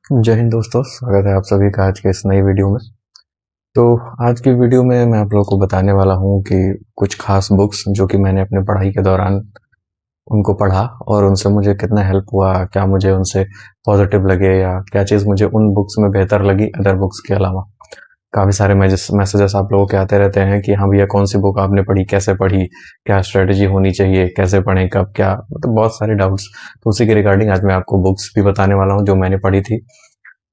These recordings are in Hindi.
जय हिंद दोस्तों, स्वागत है आप सभी का आज के इस नई वीडियो में। तो आज की वीडियो में मैं आप लोगों को बताने वाला हूँ कि कुछ खास बुक्स जो कि मैंने अपने पढ़ाई के दौरान उनको पढ़ा और उनसे मुझे कितना हेल्प हुआ, क्या मुझे उनसे पॉजिटिव लगे या क्या चीज़ मुझे उन बुक्स में बेहतर लगी अदर बुक्स के अलावा। काफ़ी सारे मैसेजेस आप लोगों के आते रहते हैं कि हाँ भैया, कौन सी बुक आपने पढ़ी, कैसे पढ़ी, क्या स्ट्रेटजी होनी चाहिए, कैसे पढ़ें, कब, क्या, मतलब बहुत सारे डाउट्स। तो उसी के रिगार्डिंग आज मैं आपको बुक्स भी बताने वाला हूँ जो मैंने पढ़ी थी।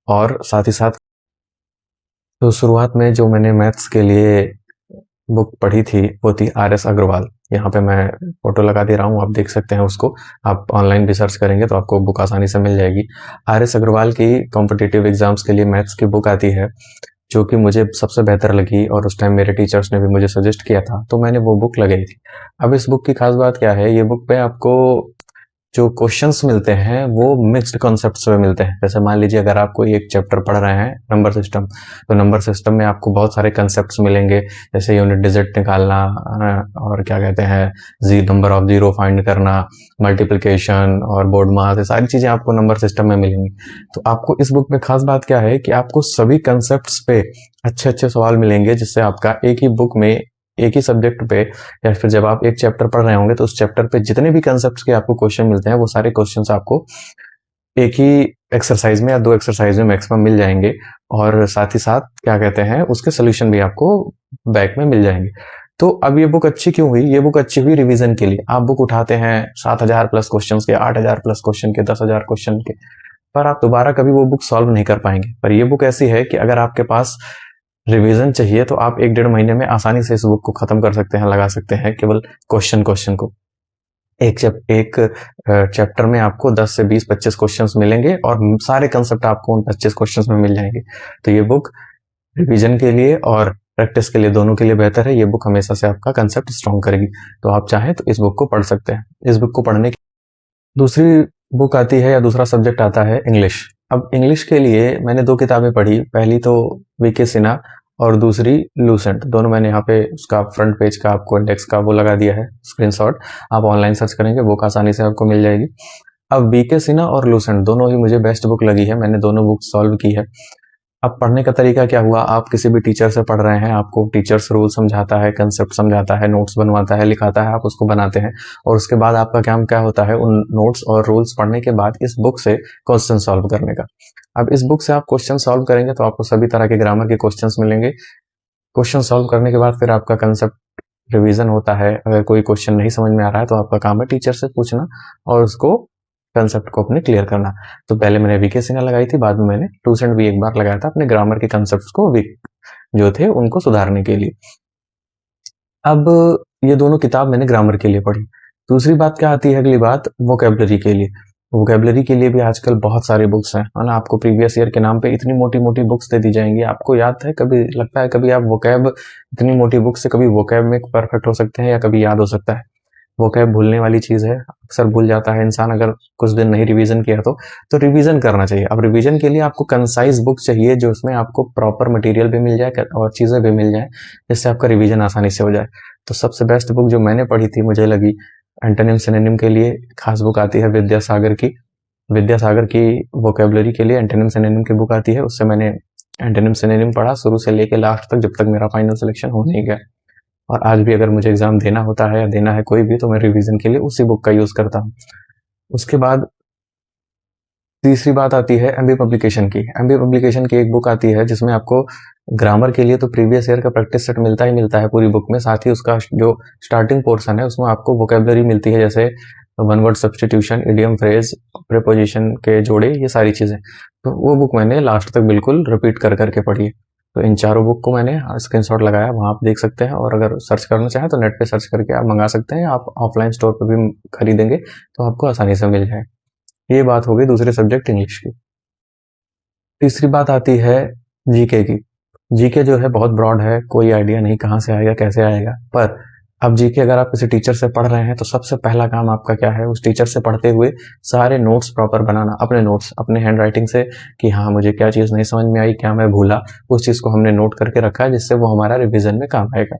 और साथ ही साथ तो शुरुआत में जो मैंने मैथ्स के लिए बुक पढ़ी थी वो थी RS अग्रवाल। यहाँ पे मैं फोटो लगा दे रहा हूँ, आप देख सकते हैं उसको। आप ऑनलाइन भी सर्च करेंगे तो आपको बुक आसानी से मिल जाएगी। RS अग्रवाल की कॉम्पिटिटिव एग्जाम्स के लिए मैथ्स की बुक आती है जो कि मुझे सबसे बेहतर लगी और उस टाइम मेरे टीचर्स ने भी मुझे सजेस्ट किया था, तो मैंने वो बुक लगाई थी। अब इस बुक की खास बात क्या है, ये बुक पे आपको जो क्वेश्चंस मिलते हैं वो मिक्स्ड कॉन्सेप्ट्स में मिलते हैं। जैसे मान लीजिए अगर आप कोई एक चैप्टर पढ़ रहे हैं नंबर सिस्टम, तो नंबर सिस्टम में आपको बहुत सारे कंसेप्ट्स मिलेंगे, जैसे यूनिट डिजिट निकालना और क्या कहते हैं नंबर ऑफ जीरो फाइंड करना, मल्टीप्लिकेशन और बोर्ड मास, ये सारी चीजें आपको नंबर सिस्टम में मिलेंगी। तो आपको इस बुक में खास बात क्या है कि आपको सभी कंसेप्ट्स पे अच्छे अच्छे सवाल मिलेंगे, जिससे आपका एक ही बुक में एक ही सब्जेक्ट पे या फिर जब आप एक चैप्टर पढ़ रहे होंगे तो उस चैप्टर पे जितने भी कंसेप्ट्स के आपको क्वेश्चन मिलते हैं वो सारे क्वेश्चंस आपको एक ही एक्सरसाइज में या दो एक्सरसाइज में मैक्सिमम मिल जाएंगे। और साथ ही साथ क्या कहते हैं उसके सोल्यूशन भी आपको बैक में मिल जाएंगे। तो अब ये बुक अच्छी क्यों हुई? ये बुक अच्छी हुई रिवीजन के लिए। आप बुक उठाते हैं 7,000 प्लस क्वेश्चन के, 8,000 प्लस क्वेश्चन के, 10,000 क्वेश्चन के, पर आप दोबारा कभी वो बुक सॉल्व नहीं कर पाएंगे। पर ये बुक ऐसी है कि अगर आपके पास रिवीजन चाहिए तो आप 1-1.5 महीने में आसानी से इस बुक को खत्म कर सकते हैं, लगा सकते हैं केवल क्वेश्चन को। एक चैप्टर में आपको 10 से 20-25 क्वेश्चंस मिलेंगे और सारे कंसेप्ट आपको उन 25 क्वेश्चंस में मिल जाएंगे। तो ये बुक रिवीजन के लिए और प्रैक्टिस के लिए, दोनों के लिए बेहतर है। ये बुक हमेशा से आपका कंसेप्ट स्ट्रॉन्ग करेगी। तो आप चाहें तो इस बुक को पढ़ सकते हैं। इस बुक को पढ़ने की दूसरी बुक आती है या दूसरा सब्जेक्ट आता है इंग्लिश। अब इंग्लिश के लिए मैंने 2 किताबें पढ़ी। पहली तो वीके सिन्हा और दूसरी लूसेंट। दोनों मैंने यहाँ पे उसका फ्रंट पेज का आपको इंडेक्स का वो लगा दिया है स्क्रीनशॉट। आप ऑनलाइन सर्च करेंगे, बुक आसानी से आपको मिल जाएगी। अब वीके सिन्हा और लूसेंट दोनों ही मुझे बेस्ट बुक लगी है। मैंने दोनों बुक सॉल्व की है। अब पढ़ने का तरीका क्या हुआ, आप किसी भी टीचर से पढ़ रहे हैं, आपको टीचर्स रूल समझाता है, कंसेप्ट समझाता है, नोट्स बनवाता है, लिखाता है, आप उसको बनाते हैं और उसके बाद आपका काम क्या होता है, उन नोट्स और रूल्स पढ़ने के बाद इस बुक से क्वेश्चन सॉल्व करने का। अब इस बुक से आप क्वेश्चन सॉल्व करेंगे तो आपको सभी तरह के ग्रामर के क्वेश्चंस मिलेंगे। क्वेश्चन सॉल्व करने के बाद फिर आपका कंसेप्ट रिवीजन होता है। अगर कोई क्वेश्चन नहीं समझ में आ रहा है तो आपका काम है टीचर से पूछना और उसको कंसेप्ट को अपने क्लियर करना। तो पहले मैंने वीके सिन्हा लगाई थी, बाद में मैंने लूसेंट भी एक बार लगाया था अपने ग्रामर के कंसेप्ट को वीक जो थे उनको सुधारने के लिए। अब ये दोनों किताब मैंने ग्रामर के लिए पढ़ी। दूसरी बात क्या आती है, अगली बात वोकेबलरी के लिए। वोकेबलरी के लिए भी आजकल बहुत सारी बुक्स हैं, है ना। आपको प्रीवियस ईयर के नाम पे इतनी मोटी मोटी बुक्स दे दी जाएंगी। आपको याद है, कभी लगता है कभी आप वोकैब इतनी मोटी बुक से कभी वोकैब में परफेक्ट हो सकते हैं या कभी याद हो सकता है? वोकैब भूलने वाली चीज है, अक्सर भूल जाता है इंसान अगर कुछ दिन नहीं रिवीजन किया तो रिवीजन करना चाहिए। अब रिवीजन के लिए आपको कंसाइज बुक चाहिए जो उसमें आपको प्रॉपर मटेरियल भी मिल जाए और चीजें भी मिल जाए, जिससे आपका रिवीजन आसानी से हो जाए। तो सबसे बेस्ट बुक जो मैंने पढ़ी थी मुझे लगी एंटोनिम सिनोनिम के लिए खास बुक आती है विद्यासागर की। विद्यासागर की वोकेबलरी के लिए एंटोनिम सिनोनिम की बुक आती है। उससे मैंने एंटोनिम सिनोनिम पढ़ा शुरू से लेके लास्ट तक, जब तक मेरा फाइनल सिलेक्शन हो नहीं गया। और आज भी अगर मुझे एग्जाम देना होता है या देना है कोई भी, तो मैं रिवीजन के लिए उसी बुक का यूज करता हूँ। उसके बाद तीसरी बात आती है एमबी पब्लिकेशन की। एमबी पब्लिकेशन की एक बुक आती है जिसमें आपको ग्रामर के लिए तो प्रीवियस ईयर का प्रैक्टिस सेट मिलता ही मिलता है पूरी बुक में, साथ ही उसका जो स्टार्टिंग पोर्शन है उसमें आपको वोकेबलरी मिलती है, जैसे one word substitution, idiom phrase, preposition के जोड़े, ये सारी चीजें। तो वो बुक मैंने लास्ट तक बिल्कुल रिपीट कर करके पढ़ी है। तो इन चारों बुक को मैंने स्क्रीनशॉट लगाया, वहां आप देख सकते हैं। और अगर सर्च करना चाहें तो नेट पे सर्च करके आप मंगा सकते हैं। आप ऑफलाइन स्टोर पे भी खरीदेंगे तो आपको आसानी से मिल जाए। ये बात हो गई दूसरे सब्जेक्ट इंग्लिश की। तीसरी बात आती है जीके की। जीके जो है बहुत ब्रॉड है, कोई आइडिया नहीं कहाँ से आएगा कैसे आएगा। पर अब जीके अगर आप किसी टीचर से पढ़ रहे हैं तो सबसे पहला काम आपका क्या है, उस टीचर से पढ़ते हुए सारे नोट्स प्रॉपर बनाना, अपने नोट्स अपने हैंड राइटिंग से, कि हाँ मुझे क्या चीज़ नहीं समझ में आई, क्या मैं भूला, उस चीज़ को हमने नोट करके रखा है जिससे वो हमारा रिविजन में काम आएगा।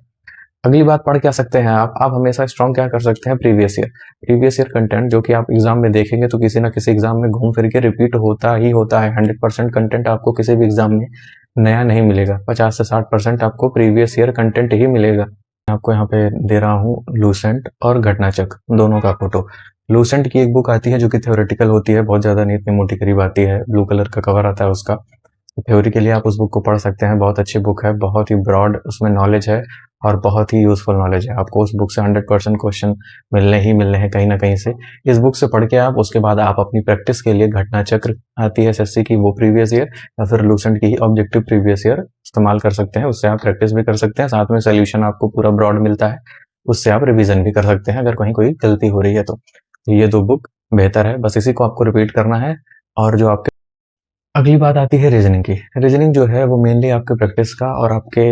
अगली बात पढ़ क्या सकते हैं आप हमेशा स्ट्रॉन्ग क्या कर सकते हैं, प्रीवियस ईयर कंटेंट जो कि आप एग्जाम में देखेंगे तो किसी ना किसी एग्जाम में घूम फिर के रिपीट होता ही होता है। 100% कंटेंट आपको किसी भी एग्जाम में नया नहीं मिलेगा, 50 से 60% आपको प्रीवियस ईयर कंटेंट ही मिलेगा। मैं आपको यहाँ पे दे रहा हूँ लूसेंट और घटनाचक्र दोनों का फोटो। लूसेंट की एक बुक आती है जो कि थ्योरेटिकल होती है, बहुत ज्यादा नहीं, इतनी मोटी करीब आती है, ब्लू कलर का कवर आता है उसका। थ्योरी के लिए आप उस बुक को पढ़ सकते हैं, बहुत अच्छी बुक है, बहुत ही ब्रॉड उसमें नॉलेज है और बहुत ही यूजफुल नॉलेज है। आपको उस बुक से 100% क्वेश्चन मिलने ही मिलने हैं कहीं ना कहीं से। इस बुक से पढ़ के आप उसके बाद आप अपनी प्रैक्टिस के लिए घटना चक्र आती है एसएससी की, वो प्रीवियस ईयर, या फिर लूसेंट की ऑब्जेक्टिव प्रीवियस ईयर इस्तेमाल कर सकते हैं। उससे आप प्रैक्टिस भी कर सकते हैं, साथ में सोल्यूशन आपको पूरा ब्रॉड मिलता है, उससे आप रिविजन भी कर सकते हैं अगर कहीं कोई गलती हो रही है तो। ये दो बुक बेहतर है, बस इसी को आपको रिपीट करना है। और जो आपके अगली बात आती है रीजनिंग की। रीजनिंग जो है वो मेनली आपके प्रैक्टिस का और आपके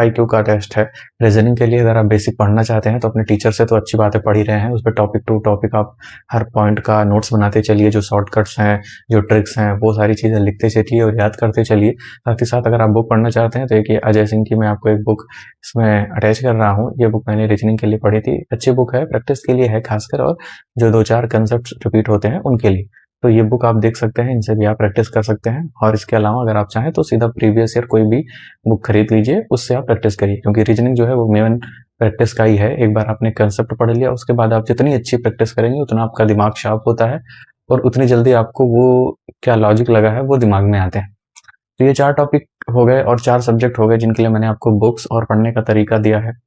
आईक्यू का टेस्ट है। रीजनिंग के लिए अगर आप बेसिक पढ़ना चाहते हैं तो अपने टीचर से तो अच्छी बातें पढ़ ही रहे हैं, उस पर टॉपिक टू टॉपिक आप हर पॉइंट का नोट्स बनाते चलिए, जो शॉर्टकट्स हैं, जो ट्रिक्स हैं, वो सारी चीज़ें लिखते चलिए और याद करते चलिए। साथ ही साथ अगर आप बुक पढ़ना चाहते हैं तो एक ये अजय सिंह की मैं आपको एक बुक इसमें अटैच कर रहा हूँ। ये बुक मैंने रीजनिंग के लिए पढ़ी थी, अच्छी बुक है, प्रैक्टिस के लिए है खासकर, और जो 2-4 कंसेप्ट रिपीट होते हैं उनके लिए। तो ये बुक आप देख सकते हैं, इनसे भी आप प्रैक्टिस कर सकते हैं। और इसके अलावा अगर आप चाहें तो सीधा प्रीवियस ईयर कोई भी बुक खरीद लीजिए, उससे आप प्रैक्टिस करिए, क्योंकि रीजनिंग जो है वो मेन प्रैक्टिस का ही है। एक बार आपने कंसेप्ट पढ़ लिया, उसके बाद आप जितनी अच्छी प्रैक्टिस करेंगे उतना आपका दिमाग शार्प होता है और उतनी जल्दी आपको वो क्या लॉजिक लगा है वो दिमाग में आते हैं। तो ये 4 टॉपिक हो गए और 4 सब्जेक्ट हो गए जिनके लिए मैंने आपको बुक्स और पढ़ने का तरीका दिया है।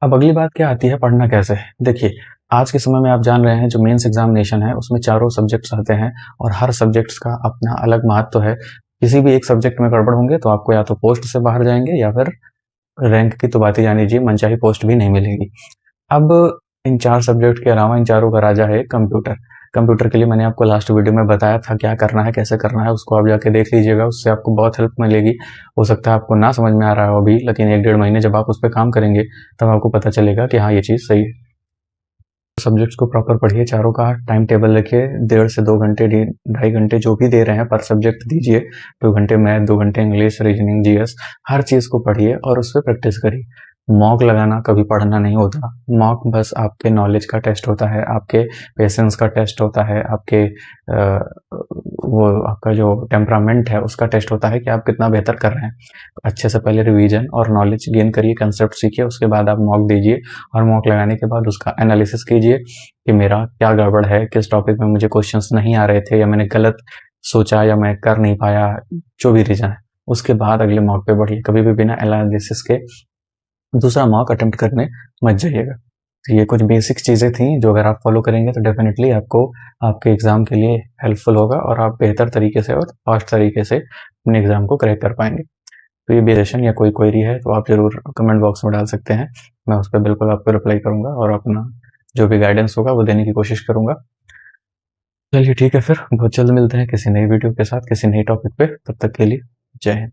अब अगली बात क्या आती है, पढ़ना कैसे। देखिए, आज के समय में आप जान रहे हैं जो मेंस एग्जामिनेशन है उसमें चारों सब्जेक्ट्स आते हैं और हर सब्जेक्ट्स का अपना अलग महत्व है। किसी भी एक सब्जेक्ट में गड़बड़ होंगे तो आपको या तो पोस्ट से बाहर जाएंगे या फिर रैंक की तो बात ही जान लीजिए, मनचाही पोस्ट भी नहीं मिलेगी। अब इन 4 सब्जेक्ट के अलावा इन चारों का राजा है कंप्यूटर। कंप्यूटर के लिए मैंने आपको लास्ट वीडियो में बताया था क्या करना है, कैसे करना है, उसको आप जाके देख लीजिएगा, उससे आपको बहुत हेल्प मिलेगी। हो सकता है आपको ना समझ में आ रहा हो अभी, लेकिन 1-1.5 महीने जब आप उस पर काम करेंगे तब आपको पता चलेगा कि हाँ ये चीज़ सही है। सब्जेक्ट्स को प्रॉपर पढ़िए, चारों का टाइम टेबल रखिए, 1.5 से 2 घंटे 2.5 घंटे जो भी दे रहे हैं पर सब्जेक्ट दीजिए। 2 घंटे मैथ, 2 घंटे इंग्लिश, रीजनिंग, जीएस, हर चीज़ को पढ़िए और उस पर प्रैक्टिस करिए। मॉक लगाना कभी पढ़ना नहीं होता। मॉक बस आपके नॉलेज का टेस्ट होता है, आपके पेशेंस का टेस्ट होता है, आपके वो आपका जो टेम्परामेंट है उसका टेस्ट होता है कि आप कितना बेहतर कर रहे हैं। तो अच्छे से पहले रिवीजन और नॉलेज गेन करिए, कंसेप्ट सीखिए, उसके बाद आप मॉक दीजिए और मॉक लगाने के बाद उसका एनालिसिस कीजिए कि मेरा क्या गड़बड़ है, किस टॉपिक में मुझे क्वेश्चंस नहीं आ रहे थे या मैंने गलत सोचा या मैं कर नहीं पाया, जो भी रीजन है। उसके बाद अगले मॉक पे बढ़िए, कभी भी बिना एनालिसिस के दूसरा मॉक अटेम्प्ट करने मत जाइएगा। तो ये कुछ बेसिक चीज़ें थी जो अगर आप फॉलो करेंगे तो डेफिनेटली आपको आपके एग्ज़ाम के लिए हेल्पफुल होगा और आप बेहतर तरीके से और फास्ट तरीके से अपने एग्ज़ाम को क्रैक कर पाएंगे। तो ये बेरेशन या कोई क्वेरी है तो आप ज़रूर कमेंट बॉक्स में डाल सकते हैं, मैं उस पर बिल्कुल आपको रिप्लाई करूँगा और अपना जो भी गाइडेंस होगा वो देने की कोशिश करूँगा। चलिए ठीक है, फिर बहुत जल्द मिलते हैं किसी नई वीडियो के साथ, किसी नई टॉपिक पे। तब तक के लिए जय हिंद।